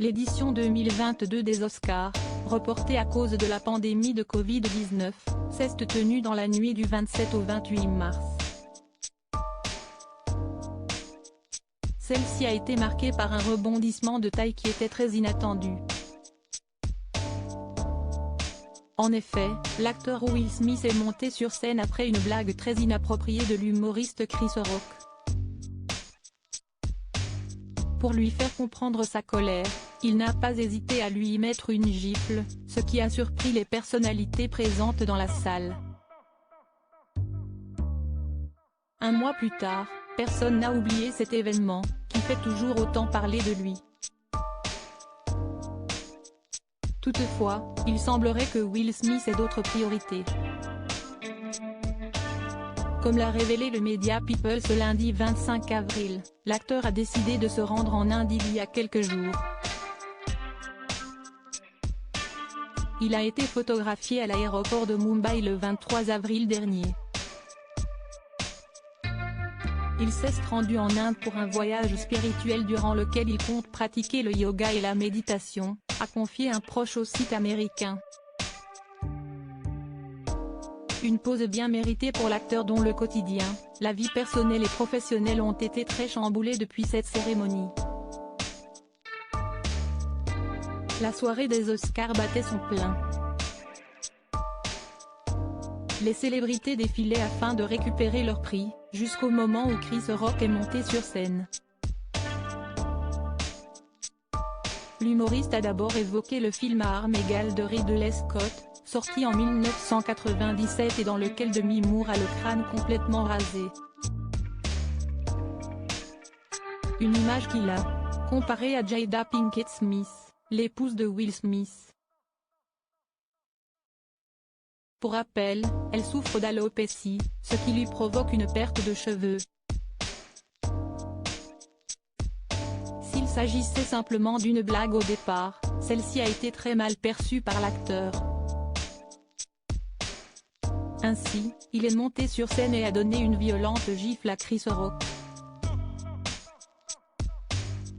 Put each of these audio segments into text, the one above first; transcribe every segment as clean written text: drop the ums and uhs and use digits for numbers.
L'édition 2022 des Oscars, reportée à cause de la pandémie de Covid-19, s'est tenue dans la nuit du 27 au 28 mars. Celle-ci a été marquée par un rebondissement de taille qui était très inattendu. En effet, l'acteur Will Smith est monté sur scène après une blague très inappropriée de l'humoriste Chris Rock. Pour lui faire comprendre sa colère, il n'a pas hésité à lui y mettre une gifle, ce qui a surpris les personnalités présentes dans la salle. Un mois plus tard, personne n'a oublié cet événement, qui fait toujours autant parler de lui. Toutefois, il semblerait que Will Smith ait d'autres priorités. Comme l'a révélé le média People ce lundi 25 avril, l'acteur a décidé de se rendre en Inde il y a quelques jours. Il a été photographié à l'aéroport de Mumbai le 23 avril dernier. Il s'est rendu en Inde pour un voyage spirituel durant lequel il compte pratiquer le yoga et la méditation, a confié un proche au site américain. Une pause bien méritée pour l'acteur dont le quotidien, la vie personnelle et professionnelle ont été très chamboulés depuis cette cérémonie. La soirée des Oscars battait son plein. Les célébrités défilaient afin de récupérer leur prix, jusqu'au moment où Chris Rock est monté sur scène. L'humoriste a d'abord évoqué le film à armes égales de Ridley Scott, sorti en 1997 et dans lequel Demi Moore a le crâne complètement rasé. Une image qu'il a comparée à Jada Pinkett Smith, l'épouse de Will Smith. Pour rappel, elle souffre d'alopécie, ce qui lui provoque une perte de cheveux. S'il s'agissait simplement d'une blague au départ, celle-ci a été très mal perçue par l'acteur. Ainsi, il est monté sur scène et a donné une violente gifle à Chris Rock.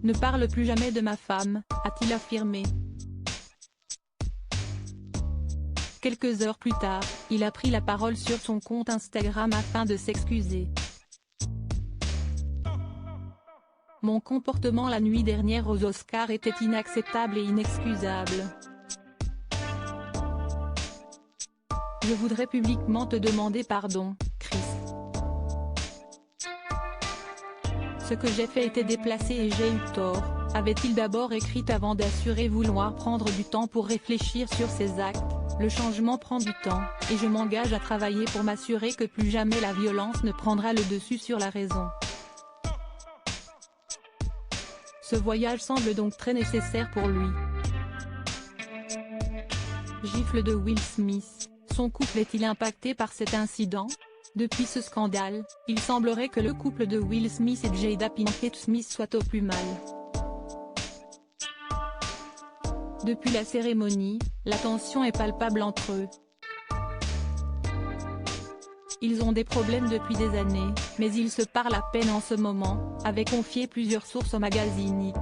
« Ne parle plus jamais de ma femme », a-t-il affirmé. Quelques heures plus tard, il a pris la parole sur son compte Instagram afin de s'excuser. « Mon comportement la nuit dernière aux Oscars était inacceptable et inexcusable. Je voudrais publiquement te demander pardon, Chris. Ce que j'ai fait était déplacé et j'ai eu tort », avait-il d'abord écrit avant d'assurer vouloir prendre du temps pour réfléchir sur ses actes. « Le changement prend du temps, et je m'engage à travailler pour m'assurer que plus jamais la violence ne prendra le dessus sur la raison. » Ce voyage semble donc très nécessaire pour lui. Gifle de Will Smith, son couple est-il impacté par cet incident? Depuis ce scandale, il semblerait que le couple de Will Smith et Jada Pinkett Smith soit au plus mal. Depuis la cérémonie, la tension est palpable entre eux. Ils ont des problèmes depuis des années, mais ils se parlent à peine en ce moment, avaient confié plusieurs sources au magazine It.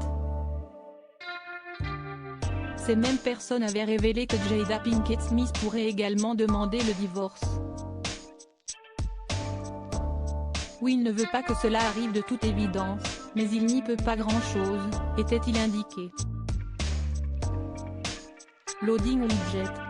Ces mêmes personnes avaient révélé que Jada Pinkett Smith pourrait également demander le divorce. Will ne veut pas que cela arrive de toute évidence, mais il n'y peut pas grand-chose, était-il indiqué. Loading Widget.